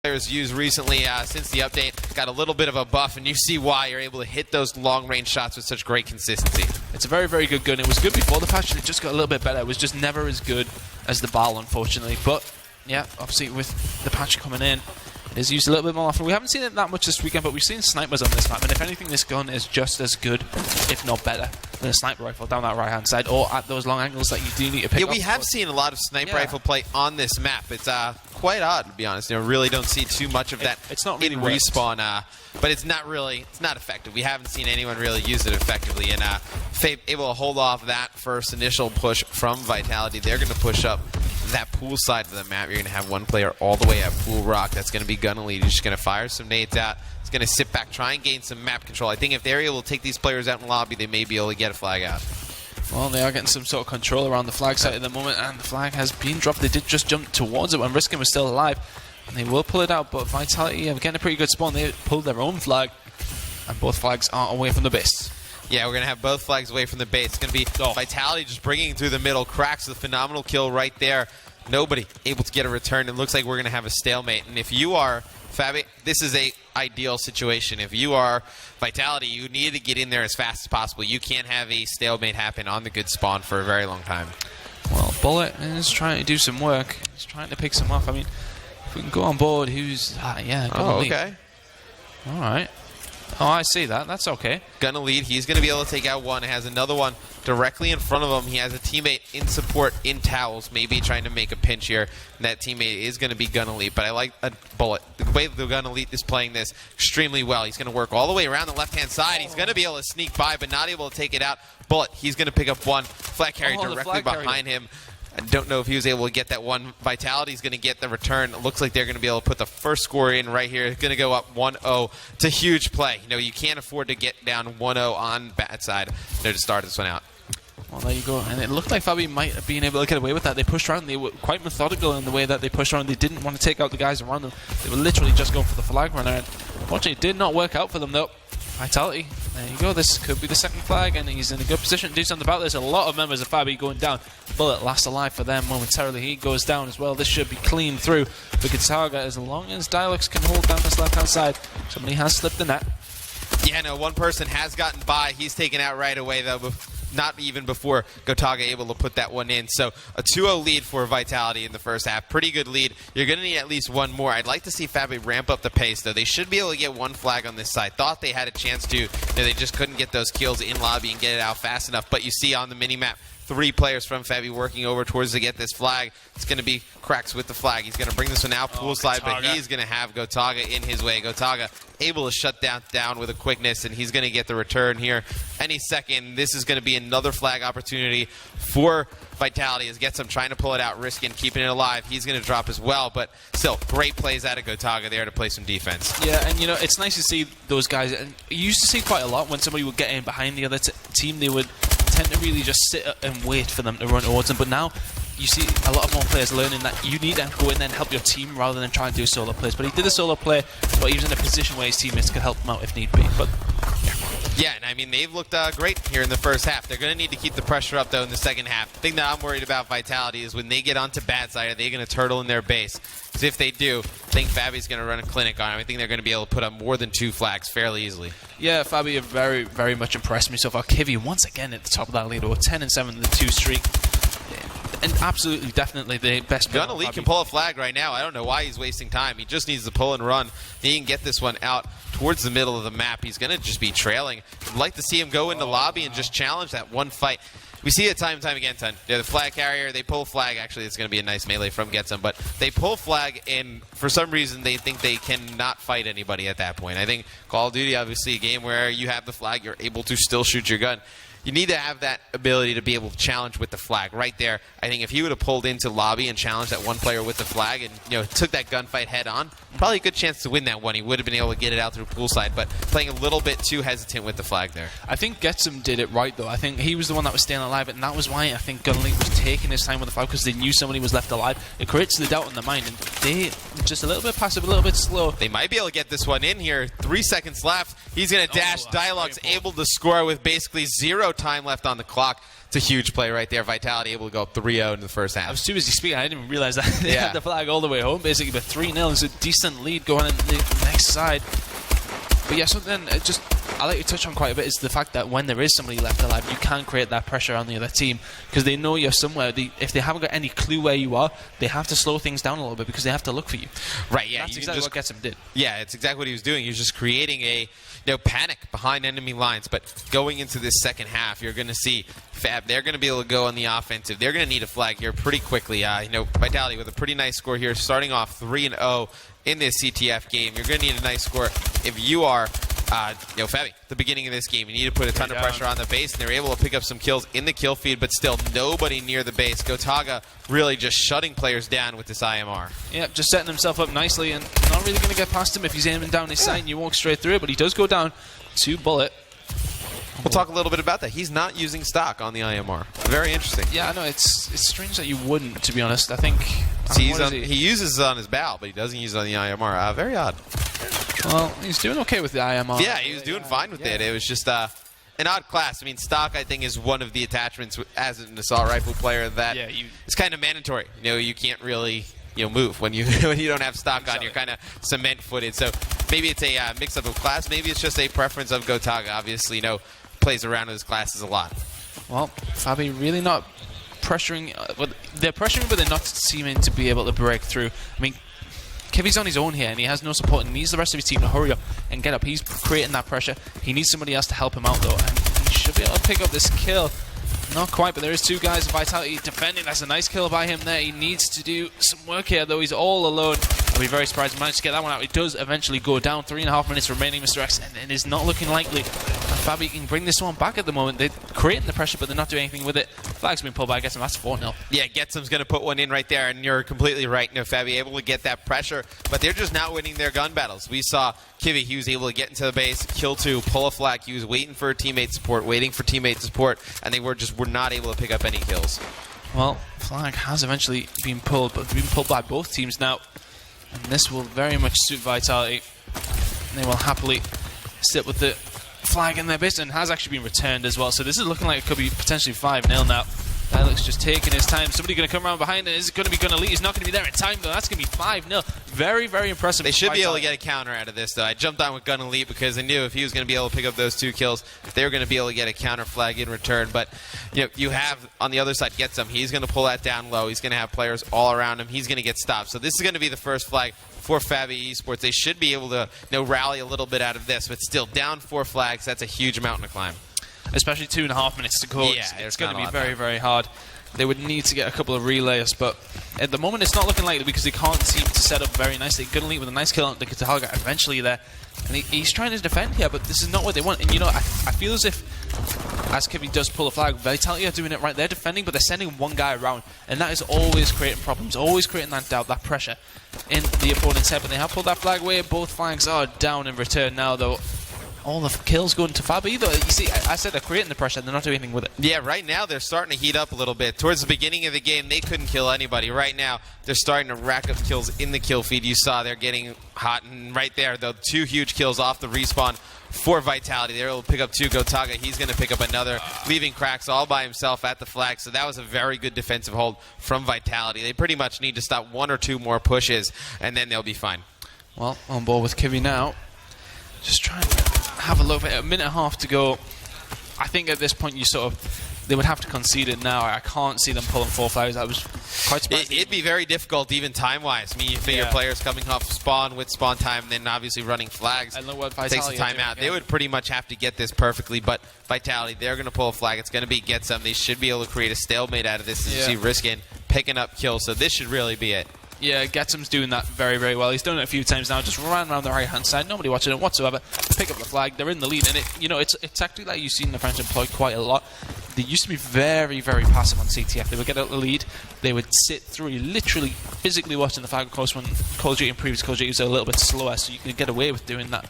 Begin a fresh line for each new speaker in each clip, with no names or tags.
players used recently since the update got a little bit of a buff, and you see why you're able to hit those long-range shots with such great consistency.
It's a very, very good gun. It was good before the patch, and it just got a little bit better. It was just never as good as the BAL, unfortunately. But yeah, obviously with the patch coming in, it is used a little bit more often. We haven't seen it that much this weekend, but we've seen snipers on this map, and if anything, this gun is just as good, if not better, than a sniper rifle down that right-hand side, or at those long angles that you do need to pick up.
Yeah, we have seen a lot of sniper rifle play on this map. It's quite odd, to be honest. You know, really don't see too much of that
it's not really
in respawn, but it's not effective. We haven't seen anyone really use it effectively, and Fabe able to hold off that first initial push from Vitality. They're going to push up that pool side of the map. You're going to have one player all the way at Pool Rock. That's going to be Gunna Lead. He's just going to fire some nades out. He's going to sit back, try and gain some map control. I think if they're able to take these players out in the lobby, they may be able to get a flag out.
Well, they are getting some sort of control around the flag site at the moment, and the flag has been dropped. They did just jump towards it when Riskin was still alive, and they will pull it out, but Vitality are getting a pretty good spawn. They pulled their own flag, and both flags are away from the base.
Yeah, we're going to have both flags away from the base. It's going to be Vitality just bringing through the middle. Cracks the phenomenal kill right there. Nobody able to get a return. It looks like we're going to have a stalemate. And if you are Fabe, this is a ideal situation. If you are Vitality, you need to get in there as fast as possible. You can't have a stalemate happen on the good spawn for a very long time.
Well, Bullet is trying to do some work. He's trying to pick some off. I mean, if we can go on board, who's... yeah,
oh, okay.
All right. Oh, I see that. That's okay.
Gunna Lead. He's going to be able to take out one. Has another one directly in front of him. He has a teammate in support in towels, maybe trying to make a pinch here. And that teammate is going to be Gunna Lead. But I like a Bullet. The way the Gunna Lead is playing this extremely well. He's going to work all the way around the left-hand side. He's going to be able to sneak by, but not able to take it out. Bullet. He's going to pick up one. Flag carry directly behind him. I don't know if he was able to get that one. Vitality's going to get the return. It looks like they're going to be able to put the first score in right here. It's going to go up 1-0. It's a huge play. You know, you can't afford to get down 1-0 on bad side there to start this one out.
Well, there you go. And it looked like Fabe might have been able to get away with that. They pushed around. They were quite methodical in the way that they pushed around. They didn't want to take out the guys around them. They were literally just going for the flag runner. And unfortunately, it did not work out for them, though. Vitality. There you go. This could be the second flag, and he's in a good position to do something about this. A lot of members of Fabe going down. Bullet last alive for them momentarily. He goes down as well. This should be clean through for Gotaga as long as Dialux can hold down this left-hand side. Somebody has slipped the net.
Yeah, no, one person has gotten by. He's taken out right away, though. Not even before Gotaga able to put that one in. So a 2-0 lead for Vitality in the first half. Pretty good lead. You're going to need at least one more. I'd like to see Fabe ramp up the pace, though. They should be able to get one flag on this side. Thought they had a chance to. They just couldn't get those kills in lobby and get it out fast enough. But you see on the mini-map, 3 players from Fabe working over towards to get this flag. It's going to be Cracks with the flag. He's going to bring this one out poolside, but he's going to have Gotaga in his way. Gotaga able to shut down with a quickness, and he's going to get the return here any second. This is going to be another flag opportunity for Vitality as Getsum trying to pull it out, risking keeping it alive. He's going to drop as well, but still, great plays out of Gotaga there to play some defense.
Yeah, and you know, it's nice to see those guys. And you used to see quite a lot when somebody would get in behind the other team, they would tend to really just sit and wait for them to run towards them. But now you see a lot more players learning that you need to go in there and help your team rather than try and do solo plays. But he did a solo play, but he was in a position where his teammates could help him out if need be. But
yeah, and I mean, they've looked great here in the first half. They're going to need to keep the pressure up, though, in the second half. The thing that I'm worried about Vitality is when they get onto bad side, are they going to turtle in their base? Because if they do, I think Fabe's going to run a clinic on them. I think they're going to be able to put up more than 2 flags fairly easily.
Yeah, Fabe have very, very much impressed me so far. Kivy, once again, at the top of that lead, 10-7 in the 2 streak. And absolutely, definitely the best.
Gunna Lead can pull a flag right now. I don't know why he's wasting time. He just needs to pull and run. He can get this one out towards the middle of the map. He's going to just be trailing. I'd like to see him go into lobby and just challenge that one fight. We see it time and time again, Ton. Yeah, the flag carrier, they pull flag. Actually, it's going to be a nice melee from Getsum, but they pull flag, and for some reason, they think they cannot fight anybody at that point. I think Call of Duty, obviously, a game where you have the flag, you're able to still shoot your gun. You need to have that ability to be able to challenge with the flag right there. I think if he would have pulled into lobby and challenged that one player with the flag and took that gunfight head on, probably a good chance to win that one. He would have been able to get it out through poolside, but playing a little bit too hesitant with the flag there.
I think Getsum did it right, though. I think he was the one that was staying alive, and that was why I think Gunna Lead was taking his time with the flag, because they knew somebody was left alive. It creates the doubt in their mind, and they just a little bit passive, a little bit slow.
They might be able to get this one in here. 3 seconds left. He's going to dash. Dialogue's able to score with basically 0 time left on the clock. It's a huge play right there. Vitality able to go up 3-0 in the first half.
I was too busy speaking. I didn't even realize that they
Yeah.
had the flag all the way home, basically. But 3-0 is a decent lead going in the next side. But yeah, something I like to touch on quite a bit is the fact that when there is somebody left alive, you can create that pressure on the other team because they know you're somewhere. If they haven't got any clue where you are, they have to slow things down a little bit because they have to look for you.
Right, yeah.
That's exactly what Getsum did.
Yeah, it's exactly what he was doing. He was just creating a panic behind enemy lines. But going into this second half, you're going to see Fabe. They're going to be able to go on the offensive. They're going to need a flag here pretty quickly. Vitality with a pretty nice score here, starting off 3-0 in this CTF game. You're going to need a nice score if you are Fabe, the beginning of this game. You need to put a ton of pressure on the base, and they're able to pick up some kills in the kill feed, but still nobody near the base. Gotaga really just shutting players down with this IMR.
Yep, just setting himself up nicely and not really going to get past him if he's aiming down his side and you walk straight through it, but he does go down to bullet.
We'll talk a little bit about that. He's not using stock on the IMR. Very interesting.
Yeah, I know. It's strange that you wouldn't, to be honest. I think...
he uses it on his bow, but he doesn't use it on the IMR. Very odd.
Well, he's doing okay with the IMR.
Yeah, he was doing fine with it. It was just an odd class. I mean, stock, I think, is one of the attachments as an assault rifle player that it's kind of mandatory. You can't really move when you when you don't have stock on. You're kind of cement-footed. So maybe it's a mix-up of class. Maybe it's just a preference of Gotaga. Obviously, plays around with his classes a lot.
Well, Fabe really not pressuring. They're pressuring, but they're not seeming to be able to break through. I mean, Kivi's on his own here, and he has no support, and needs the rest of his team to hurry up and get up. He's creating that pressure. He needs somebody else to help him out, though, and he should be able to pick up this kill. Not quite, but there is two guys of Vitality defending. That's a nice kill by him there. He needs to do some work here, though. He's all alone. I'll be very surprised he managed to get that one out. He does eventually go down. 3.5 minutes remaining, Mr. X, and it is not looking likely. And Fabe can bring this one back at the moment. They're creating the pressure, but they're not doing anything with it. Flag's been pulled by Getsum. That's 4-0.
Yeah, Getsum's going to put one in right there, and you're completely right. Fabe able to get that pressure, but they're just not winning their gun battles. We saw Kivi, he was able to get into the base, kill two, pull a flag. He was waiting for teammate support, and they were not able to pick up any kills.
Well, flag has eventually been pulled, but been pulled by both teams now. And this will very much suit Vitality. They will happily sit with the flag in their base, and has actually been returned as well. So this is looking like it could be potentially 5-0 now. Alex just taking his time. Somebody going to come around behind it. Is it going to be Gunnar Lee? He's not going to be there in time, though. That's going to be 5-0. Very, very impressive.
They should be able to get a counter out of this, though. I jumped on with Gunnar Lee because I knew if he was going to be able to pick up those 2 kills, they were going to be able to get a counter flag in return. But you have, on the other side, Getsum. He's going to pull that down low. He's going to have players all around him. He's going to get stopped. So this is going to be the first flag for Fabe Esports. They should be able to rally a little bit out of this, but still down 4 flags. That's a huge mountain to climb.
Especially 2.5 minutes to go.
Yeah,
it's going to be very, very hard. They would need to get a couple of relays, but at the moment it's not looking likely because they can't seem to set up very nicely. Gunnar Lee with a nice kill on the Gotaga eventually there. And he's trying to defend here, but this is not what they want. And I feel as if, as Kivi does pull a flag, Vitality are doing it right. They're defending, but they're sending one guy around. And that is always creating problems, always creating that doubt, that pressure in the opponent's head. But they have pulled that flag away. Both flags are down in return now, though. All the kills going to Fabe, though. You see, I said they're creating the pressure. They're not doing anything with it.
Yeah, right now they're starting to heat up a little bit. Towards the beginning of the game, they couldn't kill anybody. Right now, they're starting to rack up kills in the kill feed. You saw they're getting hot. And right there, though, 2 huge kills off the respawn for Vitality. They're able to pick up 2. Gotaga, he's going to pick up another, leaving Cracks all by himself at the flag. So that was a very good defensive hold from Vitality. They pretty much need to stop 1 or 2 more pushes, and then they'll be fine.
Well, on board with Kivi now. Just trying to have a look at it. 1.5 minutes to go. I think at this point they would have to concede it now. I can't see them pulling 4 flags. I was quite surprised.
It'd be very difficult even time-wise. I mean, you figure players coming off spawn with spawn time and then obviously running flags.
And look what
takes the time out. They would pretty much have to get this perfectly, but Vitality, they're going to pull a flag. It's going to be Getsum. They should be able to create a stalemate out of this. As you see Riskin picking up kills, so this should really be it.
Yeah, Getsum's doing that very, very well. He's done it a few times now. Just ran around the right-hand side. Nobody watching it whatsoever. Pick up the flag. They're in the lead. And it's a tactic that you've seen the French employ quite a lot. They used to be very, very passive on CTF. They would get out the lead. They would sit through, literally, physically watching the flag. Of course, when Call of Duty and previous Call of Duty was a little bit slower, so you could get away with doing that.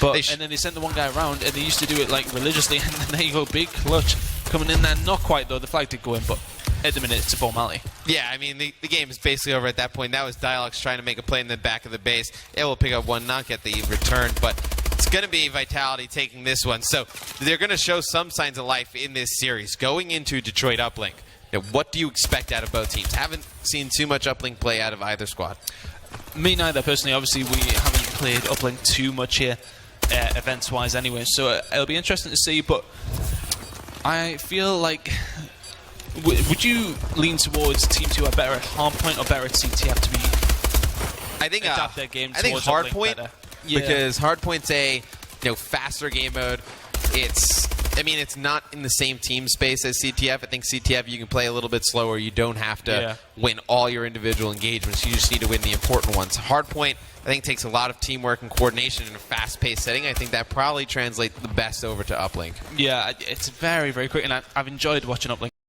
But and then they sent the one guy around, and they used to do it like religiously. And then there you go, big clutch coming in there. Not quite though. The flag did go in, but at the minute it's a formality.
Yeah, I mean the game is basically over at that point. That was Dialox trying to make a play in the back of the base. Able to pick up 1, not get the return, but It's going to be Vitality taking this one. So they're going to show some signs of life in this series. Going into Detroit Uplink, what do you expect out of both teams? Haven't seen too much Uplink play out of either squad.
Me neither, personally. Obviously, we haven't played Uplink too much here, events-wise anyway, so it'll be interesting to see, but I feel like... would you lean towards teams who are better at hardpoint or better at CTF to be
I think
adapt their game
I think
towards Uplink
hardpoint
better? Yeah.
because hardpoint's a faster game mode. It's not in the same team space as CTF. I think CTF you can play a little bit slower. You don't have to win all your individual engagements. You just need to win the important ones. Hardpoint, I think, takes a lot of teamwork and coordination in a fast-paced setting. I think that probably translates the best over to Uplink.
Yeah, it's very, very quick, and I've enjoyed watching Uplink.